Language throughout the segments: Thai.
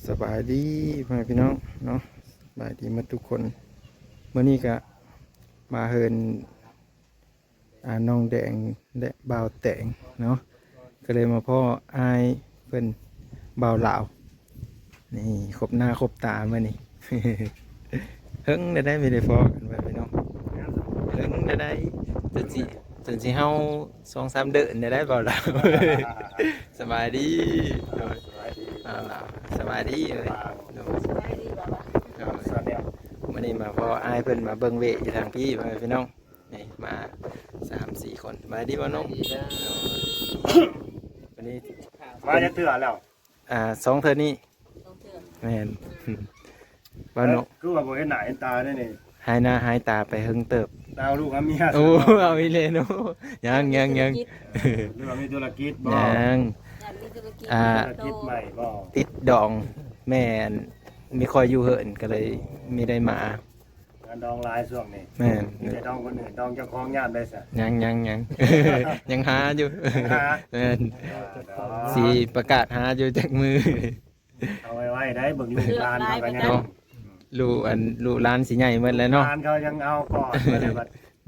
สบายดีพ่อแม่พี่น้องเนาะสบายดีหมาทุกคนเมื่อนี้ก็มาเฮินน้องแดงและบ่าวแตงเนาะก็เลยมาพ่ออายเพิ่นบ่าวลาวนี่ครบหน้าครบตาเมื่อนี้ เฮิงได้ไม่ได้ฟอกันไปพี่น้องเฮิงได้จนสิเฮา2-3 เดือนได้บ่าวลาว สบายดีบ่าวลาวสบายดีเลยเนาะ วันนี้มาพออายเพิ่นมาเบิ่งเวะอยู่ทางพี่พี่น้องนี่มา3-4 คนมาดีบ่น้องวันนี้มาจะเถื่อแล้ว2เทื่อนี้แม่นบ่น้องคือว่าบ่เห็นหน้าเห็นตาได้นี่หายหน้าหายตาไปเฮิงเติบดาวลูกเมียโอ้เอาอีเลยเนาะยังหรือว่ามีธุรกิจบ่ยังธุรกิจใหม่บ่ติดดองแม่นมีคอยอยู่เหินก็เลยไม่ได้มางานดองหลายช่วงนี้แม่นมีแต่ดองคนอื่นดองเจ้าของญาติได้ซะยัง ยังหาอยู่แม่นสิประกาศหาอยู่จากมือเอาไว้ได้เบิ่งลูกหลานเขาก็ยังลูกหลานสิใหญ่หมดแล้วเนาะหลานเขายังเอาก่อน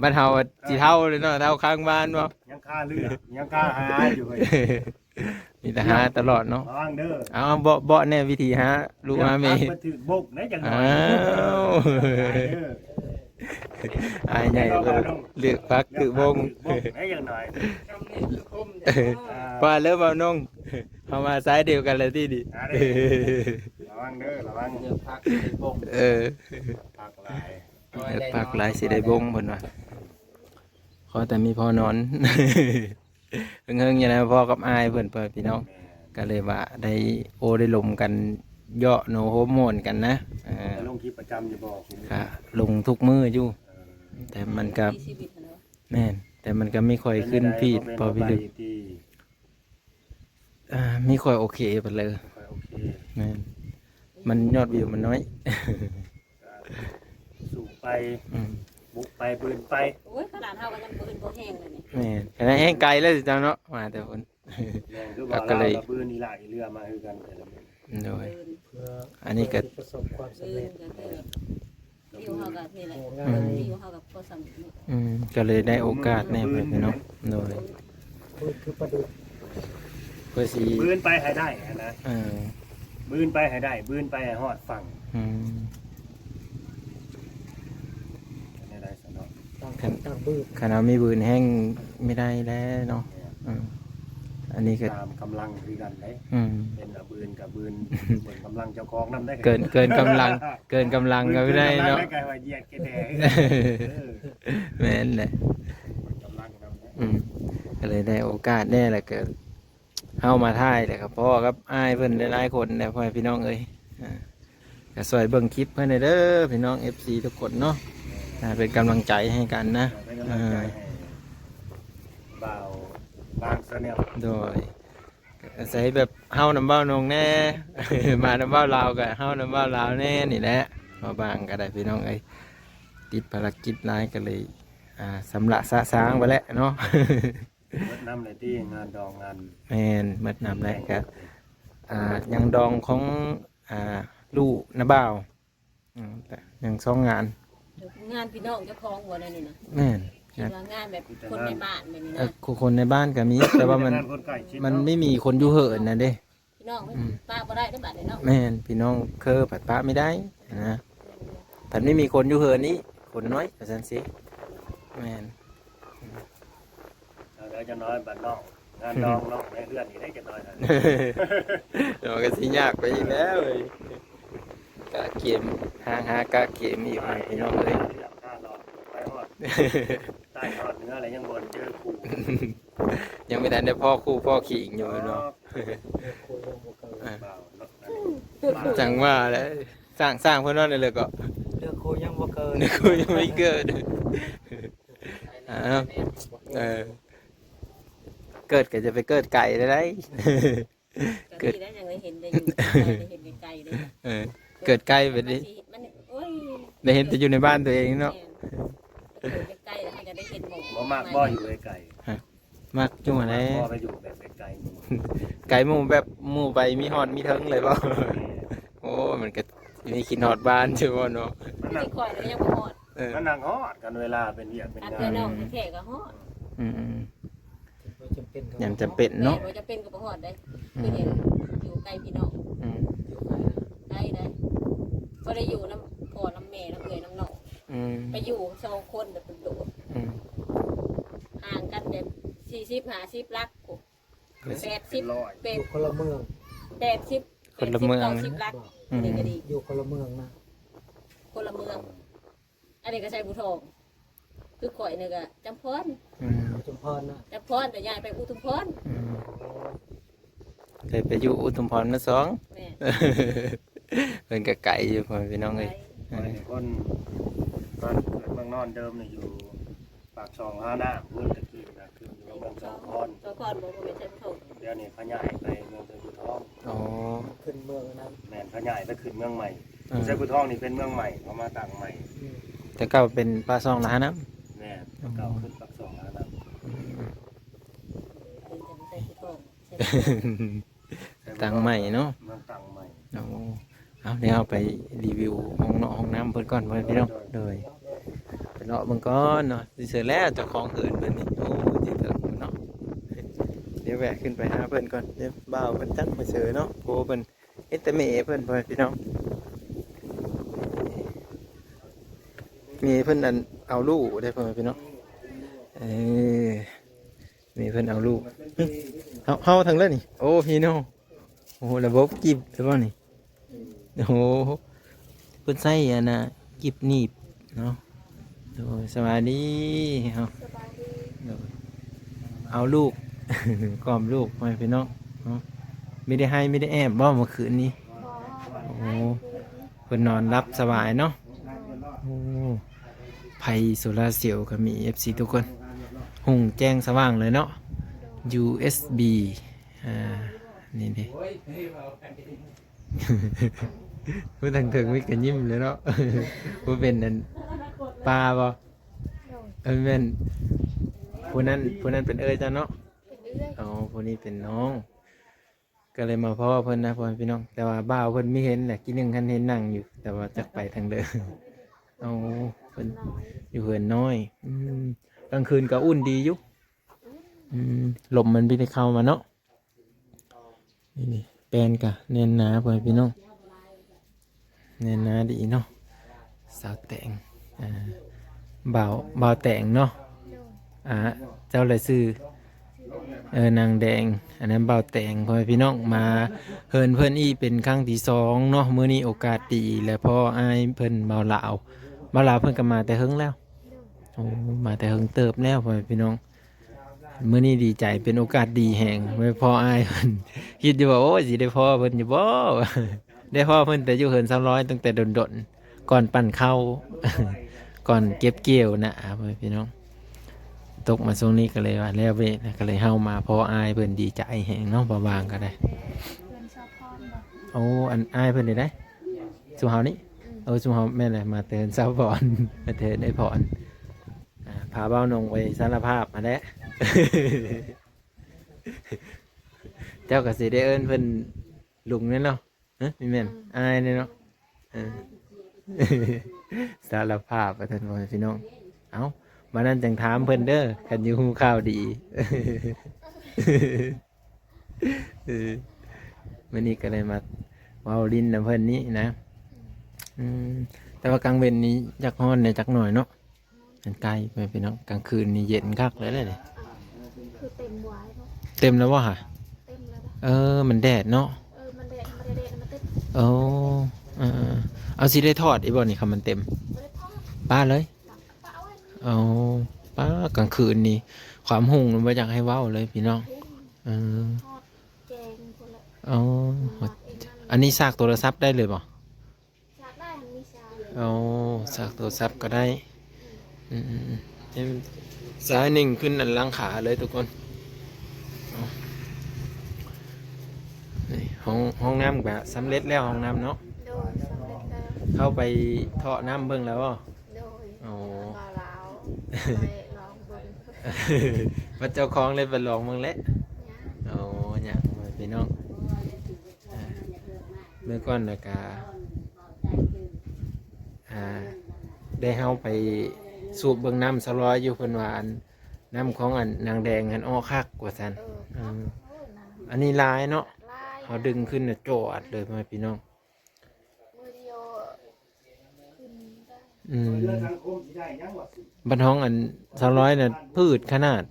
บ้านเฮาสิเท่าเลยเนาะเท่าข้างบ้านบ่ยังค่าเรือยังค่าหาอยู่เว้ยมีแต่หาตลอดเนาะระวังเด้อเอาเบาะแน่วิธีหาลูกหาแม่มันถือบกได้จังได๋อายใหญ่ก็เลือกพักถือบงได้อย่างน้อยว่าแล้วเบาน้องเฮามาสายเดียวกันเลยที่ดิระวังเด้อระวังเลือกพักบงพักหลายสิได้บงเพิ่นว่าขอแต่มีพอนอนเฮิงๆอย่างนั้นพ่อกับอายเพิ่นพี่น้องก็เลยว่าได้ได้ลมกันเยาะโนโฮโมนกันนะลงคลิปประจำอยู่บ่ค่ะลงทุกมื้ออยู่แต่มันก็แม่นแต่มันก็ไม่ค่อยขึ้นฟีดพอพี่ลึกไม่ค่อยโอเคไปเลยแม่นมันยอดวิวมันน้อยสูงไปบุกไปปืนไปโอ้ยขนาดเท่ากันยังปืนโบแห้งเลยนี่แม่นขนาดแห้งไกลเลยจ้าเนาะมาแต่คนก็เลยปืนอีหลายเรือมาคือกันแต่ละมื้อโดยอันนี้ก็ประสบความสำเร็จอยู่เฮากับนี่แหละอยู่เฮากับก็สำเร็จก็เลยได้โอกาสแน่พี่น้องโดยคือประดุเพื่อสิปืนไปให้ได้นะปืนไปให้ได้ปืนไปให้ฮอดฝั่งขนาดมีบืนแห้งไม่ได้แล้วเนาะอันนี้ก็ตามกำลังคือกันได้เป็นบืนกับบืนเหมือนกำลังเจ้าของนั่นได้เกินกำลังก็ไม่ได้เนาะแม่นเลยก็เลยได้โอกาสแน่แหละเกิดเข้ามาท่ายเลยครับพ่อครับอ้ายเพิ่นหลายคนเนี่ยพ่อพี่น้องเอ้ยก็สวยเบิ่งคลิปเพื่อนเด้อพี่น้อง FC ทุกคนเนาะเป็นกำลังใจให้กันนะบ่าวบางเสนียวโดยใส่แบบเฮาน้ำเบ้านงแน่ มาน้ำเบ้าลาวกับเฮาน้ำเบ้าลาวแน่นี่แหละมาบางก็ได้พี่น้องเอ้ยติดภารกิจหลายก็เลยสำละสะสางไปแล้วเนาะมัดน้ำเลยที่งานดองงานแมนมัดน้ำแรกก็ยังดองของลูกน้าบ่าวแต่ยัง2 งานพี่น้องเจ้าของหัวนั่นนี่นะแม่นงานแบบคนในบ้านแบบนี้นะคนในบ้านก็มีแต่ว่ามันไม่มีคนอยู่เหินนะเด้พี่น้องป้าบ่ได้ได้บัดเนาะแม่นพี่น้องผัดป้าไม่ได้นะผัดไม่มีคนอยู่เหินนี้คนน้อยอาจารย์สิแม่นแล้วจะน้อยบัดน้องงานดองน้องในเรือนนี่ได้จะน้อยนะเราก็สิยากไปอีกแล้วเลยกะเข็มหากะเข็มอีกพี่น้องเลยใต้ทอดเนื้ออะไรยังบนเจอคู่ยังไม่ทันได้พ่อคู่พ่อขิงอยู่เนาะจังว่าแล้วสร้างเพื่อนนั่นเลยก็เลือกคู่ยังบ่เกินคู่ยังไม่เกิดเกิดก็จะไปเกิดไก่ได้เกิดได้ยังเห็นได้อยู่เห็นไก่เลยเกิดไก่แบบนี้ได้เห็นแต่อยู่ในบ้านตัวเองเนาะไก่ให้จะได้เห็นหมูบ่มากบ่อยู่ไก่มากจุ่มอะไรบ่ไปอยู่แบบไก่ไก่หมูแบบหมูไปมีหอดมีเทิงเลยป่ะ อ้มันก็มีกินฮอดบ้านใช่บ่เนาะ มัน ที่ นั่ง ข่อยก็ยังบ่ฮอด เออ มันนั่งฮอดกันเวลาเป็นเวียกเป็น อัน งา เดียวน น้องแท้ๆก็ฮอด อืม จำเป็นครับ ยังจำเป็น แม่ เนาะ บ่จะเป็นก็บ่ฮอดได้คือเห็นอยู่ใกล้พี่น้อง อืม อยู่ไกลนะ ได้บ่ได้อยู่น้ำพ่อน้ำแม่น้ำเอื้อยน้ำน้อง อืม ไปอยู่2คนแบบเป็นโดด อืม ห่างกันแบบ40 50ลักโอ้ เป็น 80 ร้อย เป็ อน ยู่คนละเมือง 80 คนละเมือง 90ลักอันนี้ก็ดี อยู่คนละเมืองนะ คนละเมือง อันนี้ก็ใช้บุทอง คือข่อยนี่ก็จำพร อืม จุมพรนะ จำพรแต่ยายไปอุทุมพร อืมเคยไปอยู่อุทุมพรมาสอง แม่ เพิ่นก็ไกลอยู่พ่อพี่น้อง ไป เอ้ย คนตอนเกิดเมืองนอนเดิมเนี่ยอยู่ปากช่อง5น้ำเมื่อตะกี้นะคืออยู่เมืองสองคอน สองคอนบอกว่าเป็นใช้บุทอง เดี๋ยวนี้ขยายไปเมืองไซบุทอง อ๋อ ขึ้นเมืองนั้น แม่นขยายไปขึ้นเมืองใหม่ อืม ไซบุทองนี่เป็นเมืองใหม่เขามาตั้งใหม่ อืม แต่เก่าเป็นปลาซองนะน้ำ แม่นเก่าขึ้นปากช่อง5น้ เป็นจะใช้บุทองใช้ ำ ตังใหม่เนาะ เมืองตั้งใหม่ เอาเดี๋ยวเอาไปรีวิวห้องเนาะห้องน้ำเพิ่นก่อนพ่อพี่น้องโดยไปเลาะเบิ่งก่อนเนาะสิเสร็จแล้วเจ้าของเหินเพิ่นนี่โอ้สิเถิงเนาะเดี๋ยวแวะขึ้นไปหาเพิ่นก่อนเดี๋ยวบ่าวเพิ่นจักมาเจอเนาะโอ้เพิ่นเฮ็ดแต่แม่เพิ่นพ่อพี่น้องมีเพิ่นอันเอาลูกได้พ่อพี่น้องเออมีเพิ่นเอาลูกเฮาทางเล่นนี่โอ้พี่น้องโอ้ระบบจิบใช่ป่ะนี่โอ้โหเพิ่นใส่อันน่ะจิบหนีบเนาะโอ้ยสวัสดีเอาเอาลูก กล่อมลูกมาพี่น้องเนาะไม่ได้ให้ไม่ได้แอบบ่เมื่อคืนนี้โอ้เพิ่นนอนรับสบายเนาะโอ้ไผ่โซลาร์เซลล์ก็มี FC ทุกคนหุงแจ้งสว่างเลยเนาะ USB นี่ดิ ผู้ทางถึงวิกันยิ้มเลยเนาะ ผู้เป็นนั่นปลาบ่เป็นผู้นั้นเป็นเอ้ยจ้ะเนาะอ๋อผู้นี้เป็นน้อง ก็เลยมาพ่อเพิ่นนะพ่อพี่น้อง แต่ว่าบ้าวเพิ่นไม่เห็นแหละกินหนึ่งคันเห็นนั่งอยู่ แต่ว่าจักไปทางเดิม เอาเพิ่นอยู่เหินน้อยกลางคืนก็อุ่นดีอยู่ลมมันไม่ได้เข้ามาเนาะนี่แปลนกะเน้นหนาพ่อพี่น้องเน้นหนาดีเนาะสาวแต่งบ่าวแต่งเนาะเจ้าเลยซื้อนางแดงอันนั้นบ่าวแต่งพ่อพี่น้องมาเฮินเพิ่นอีเป็นครั้งที่2เนาะมื้อนี้โอกาสดีแล้วพ่ออายเพิ่นบ่าวลาวเพิ่นก็มาแต่เฮิงแล้วโอ้มาแต่เฮิงเติบแล้วพ่อพี่น้องมื้อนี้ดีใจเป็นโอกาสดีแฮงไม่พออายเพิ่นคิดอยู่ว่าโอ้สิได้พ่อเพิ่นอยู่บ่ ได้พ่อเพิ่นแต่อยู่เฮิน300ตั้งแต่ดนๆก่อนปั่นข้าว ก่อนเก็บเกี่ยวนะพ่อพี่น้องตกมาช่วงนี้ก็เลยว่าแล้วเว้ยก็เลยเฮามาพออายเพิ่นดีใจแฮงเนาะบ่บางก็ได้โอ้อันอายเพิ่นได้สุเฮานี่สุเฮาแม่นเลยมาเตือนซาพร มาเตือนได้พรพาเบ้านงไปสารภาพมาแล้ว เจ้าก็สิได้เอิ้นเพิ่นลุงนั่นเนาะมีแม่นอายนี่เนาะ สารภาพท่านพ่อพี่น้องเอ้ามานั่นจังถามเพิ่นเด้อกันอยู่หูข้าวดี วันนี้ก็เลยมาเว้าลิ้นนะเพิ่นนี้นะแต่ว่ากลางเว้นนี้จักฮ้อนเนี่ยจักหน่อยเนาะมันไกลไปพี่น้องกลางคืนนี่เย็นคักเลยเลย คือเต็มไว้เนาะ เต็มแล้ววะฮะ เต็มแล้วนะ มันแดดเนาะ มันแดดมันแดดมันติด เอาสิได้ทอดอีบ่นี่คำมันเต็ม ไม่ได้ทอด ป้าเลย ปะเอาไว้ เอาป้ากลางคืนนี่ความหุ่งมันไม่อยากให้เว้าเลยพี่น้อง ทอดแกงคนละ เอา หมักเองนั่น อันนี้ซากโทรศัพท์ได้เลยป่ะ ชาได้มันมีชา เอาซากโทรศัพท์ก็ได้สายหนึ่งขึ้นอันล่างขาเลยทุกคนนี่ห้องน้ำแบบสำเร็จแล้วห้องน้ำเนาะ โดยสำเร็จแล้ว เข้าไปเทาะน้ำเบิ่งแล้วบ่ โดย โอ้ บาลาวไปลองเบน ว่าเจ้าของเลยไปลองเบิ่งแล้ว เนี่ย โอ้ยังพี่น้อง เมื่อก่อนนะกาได้เฮาไปสูบเบิ่งน้ำสลอยอยู่เพิ่นว่าอันน้ำของอันนางแดงหันอ้อคักกว่าซั่น เออ อันนี้ลายเนาะ ลาย เขาดึงขึ้นน่ะโจดเลยพ่อแม่พี่น้อง มือเดียวขึ้นได้ เรื่องสังคมสิได้ยังวะ บันท้องอันสลอยน่ะพืชขนาด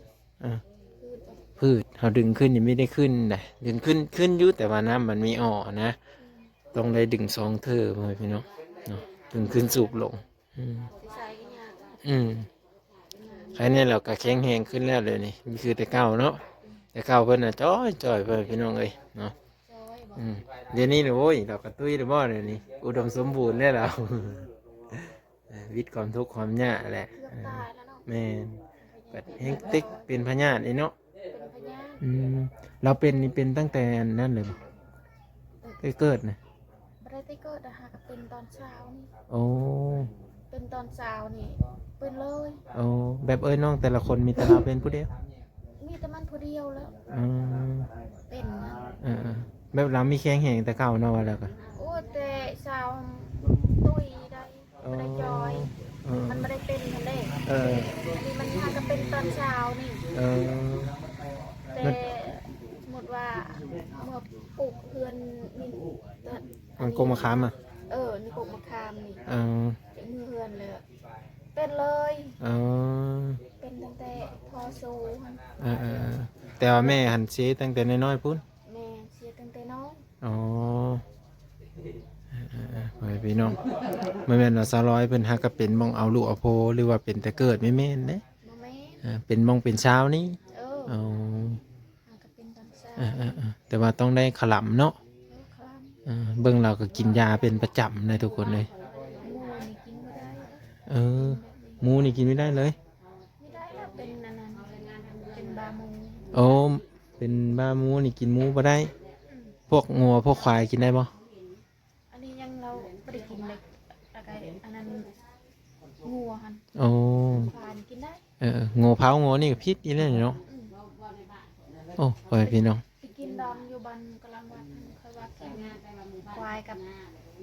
พืชเขาดึงขึ้นยังไม่ได้ขึ้นนะดึงขึ้นอยุ่แต่ว่าน้ำมันมีอ่อนะต้องได้ดึงสองเธอพ่อแม่พี่น้องเนาะดึงขึ้นสูบลงสิใช้กันยากอะ ใครเนี่ยเราก็แข็งแรงขึ้นแล้วเลยนี่นี่คือแต่เก่าเนาะแต่เก่าเพิ่นน่ะจ้อยเพิ่นพี่น้องเอ้ยเนาะ จอยบอก เดี๋ยวนี้เนี่ยโอ้ยเรากระตุ้ยหรือบ่เดี๋ยวนี้อุดมสมบูรณ์แล้วเรา วิตความทุกข์ความยากแหละ เกือบตายแล้วเนาะ แม่นปัดเฮงติ๊กเป็นพญาติไอ้เนาะ เป็นพยาน เราเป็นนี่เป็นตั้งแต่นั่นเลยบ่เกิดนะ บ่ได้ติเกิดอะฮะเป็นตอนเช้านี่ โอ้ เป็นตอนเช้านี่เป็นเลย โอ้แบบเอ้ยน้องแต่ละคนมีแต่เราเป็นผู้เดียว มีแต่มันผู้เดียวแล้ว อืม เป็นนะ แบบเรามีแข็งแรงแต่เก่าเนาะว่าแล้วก็ โอ้แต่เช้าตุ้ยได้บ่ได้จอย มันไม่ได้เป็นทะเล เออ อันนี้มันมาก็เป็นตอนเช้านี่ เออ แต่สมมติว่าเมื่อปลูกเพื่อนนี่ มันกลมมาค้ามอ่ะ นี่ปลูกมะขามนี่ เออ จากมือเพื่อนเลยอะเป็นเลย เออ เป็นตั้งแต่พอสูหั่น แต่ว่าแม่หันเสียตั้งแต่น้อยๆพุ่น แม่เสียตั้งแต่น้อย อ๋อไปพี่น้องไม่แม่นว่าสาวร้อยเป็นฮักก็เป็นมองเอาลูกเอาโพหรือว่าเป็นแต่เกิดไม่แม่นเด้ บ่แม่ เป็นมองเป็นเช้านี่ อ๋อ อ๋อ มันก็เป็นตอนเช้า แต่ว่าต้องได้ขลำเนาะ คล เบิ่งเราก็กินยาเป็นประจำเลยทุกคนเลย งูนี่กินไม่ได้ หมูนี่กินไม่ได้เลย ไม่ได้แล้วเป็นอันนั้นเป็นบามู โอ้เป็นบ้าหมูนี่กินหมูบ่ได้ พวกงัวพวกควายกินได้บ่ อันนี้ยังเราไม่ได้กินเลยอะไรอันนั้นงูหัน โอ้ ควายนี่กินได้ งัวเผางัวนี่ก็พิษอีเลยเนาะโอ้ไปพี่น้อง ไปกินดองอยู่บันกำลังวัดเคยว่ากินควายกับ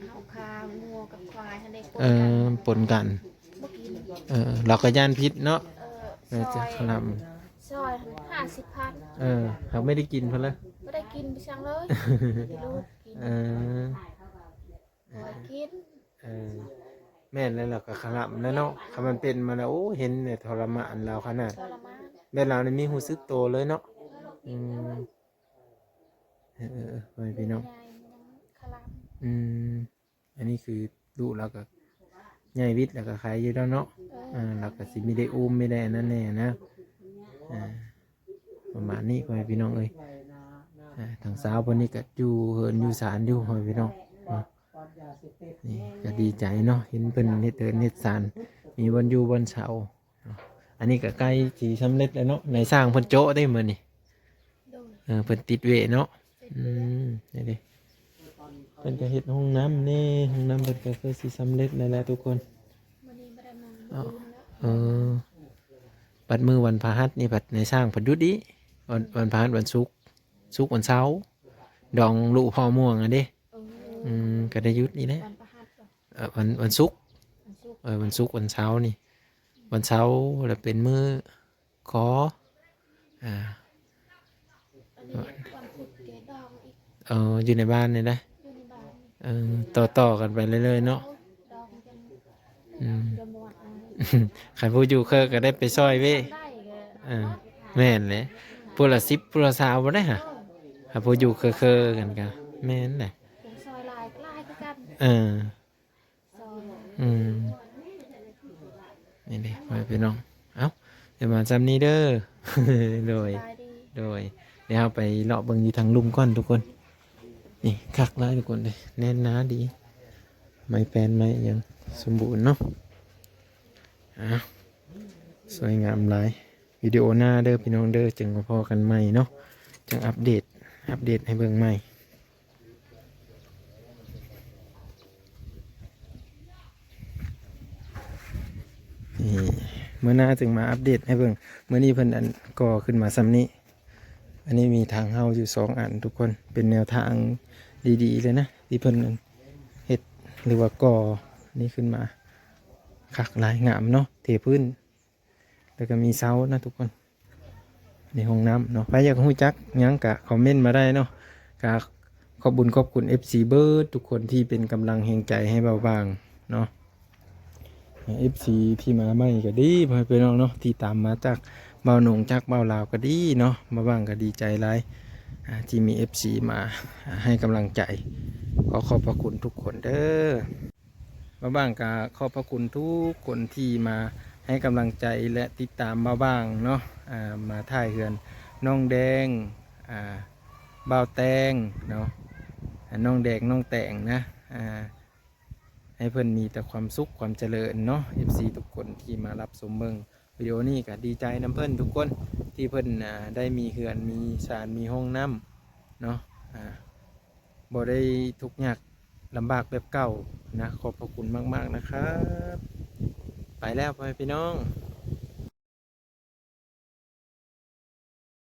เฮาคางูกับควายทันได้ปนกัน ปนกัน บ่กิน เราก็ย่านพิษเนาะ ซอ จะ ย ขล ซอย50,000 เขาไม่ได้กินเพิ่นเลย ไม่ได้กินไปช่างเลยลูกกิน เออ ควายกิน แม่นแล้วเราก็ขลำแล้วเนาะถ้ามันเป็นมาแล้วโอ้เห็นเนี่ยทรมานเราขนาด ทรมาน แม่เรานี่มีหูซึกโตเลยเนาะไปพี่น้อง ใหญ่ยังคล อันนี้คือดูแล้วก็ใหญ่วิทย์แล้วก็ขายอยู่แล้วเนาะ ำ แล้วก็สิมีได้อุ้มไม่ได้นั่นแน่นะประมาณนี้ไปพี่น้องเอ้ยทางสาวคนนี้ก็อยู่เหินอยู่ศาลอยู่ไปพี่น้องนี่ก็ดีใจเนาะเห็นเป็นเฮ็ดเดินเฮ็ดศาลมีวันอยู่วันเสาร์อันนี้ก็ใกล้สีสำเร็จแล้วเนาะในสร้างเพิ่นโจ๊ะได้เหมือนนี่ โดย เพิ่นติดเวเนาะนี่ดิเพิ่นก็เฮ็ดห้องน้ำนี่ห้องน้ำเพิ่นก็คือสิสำเร็จแล้วแหละทุกคน วันนี้ไม่ได้มาดูแล้ว ปัดมือวันพฤหัสนี่ปัดในสร้างเพิ่นหยุดดิวันพฤหัสวันศุกร์วันเสาร์ดองลูกพ่อม่วงอ่ะเด้ก็ได้หยุดนี่แหละ วันประหัสก่อน วันศุกร์ วันศุกร์ วันเสาร์นี่วันเสาร์แล้วเป็นมือขออันนี้วันพุธเกดองอีก อยู่ในบ้านนี่นะ อยู่ในบ้าน ต่อกันไปเรื่อยๆเนาะ ดองยังเดือนวัน ใครผู้อยู่เคยก็ได้ไปซอยเว้ ได้เลย แม่นเลยผู้ละ10ผู้ละ20บ่ได้ฮะถ้าผู้อยู่เคยกันก็แม่นแหละ เดี๋ยวซอยลายก็ลายคือกัน ซอย นี่ดิไปพี่น้องเอ้าเดี๋ยวมาจำนี้เด้อ โดย ลายดี เดี๋ยวเราไปเลาะเบิ่งอยู่ทางลุ่มก่อนทุกคนนี่คักหลายทุกคนเลยแน่นหนาดีไม้แปลนไม้ยังสมบูรณ์เนาะสวยงามหลายวิดีโอหน้าเด้อพี่น้องเด้อจึงมาพอกันใหม่เนาะจึงอัปเดตให้เบิ่งใหม่นี่เมื่อหน้าจึงมาอัปเดตให้เบิ่งเมื่อนี้เพิ่นอันก่อขึ้นมาซ้ำนี้อันนี้มีทางเฮาอยู่2 อันทุกคนเป็นแนวทางดีๆเลยนะ ที่เพิ่นเฮ็ดหรือว่าก่อนี่ขึ้นมาคักหลายงามเนาะเทพื้นแล้วก็มีเสานะทุกคนในห้องน้ำเนาะใครอยากรู้จักหยังก็คอมเมนต์มาได้เนาะก็ขอบขอบคุณ FC เบิร์ดทุกคนที่เป็นกำลังแห่งใจให้เบาบางเนาะ FC ที่มาใหม่ก็ดีพ่อพี่น้องเนาะที่ตามมาจากเบาหนงจากเบาลาวก็ดีเนาะมาบ้างก็ดีใจหลายที่มี FC มาให้กำลังใจขอขอบพระคุณทุกคนเด้อมาบ้างก็ขอบพระคุณทุกคนที่มาให้กำลังใจและติดตามมาบ้างเนาะมาถ่ายเฮือนน้องแดงเบาแตงเนาะน้องแดงน้องแตงนะให้เพื่อนมีแต่ความสุขความเจริญเนาะ FC ทุกคนที่มารับชมเบิ่งวิดีโอนี้ก็ดีใจน้ำเพื่อนทุกคนที่เพื่อนได้มีเฮือนมีศาลมีห้องน้ำเนาะบ่ได้ทุกข์ยากลำบากแบบเก่านะขอบพระคุณมากๆนะครับไปแล้วพ่อแม่พี่น้อง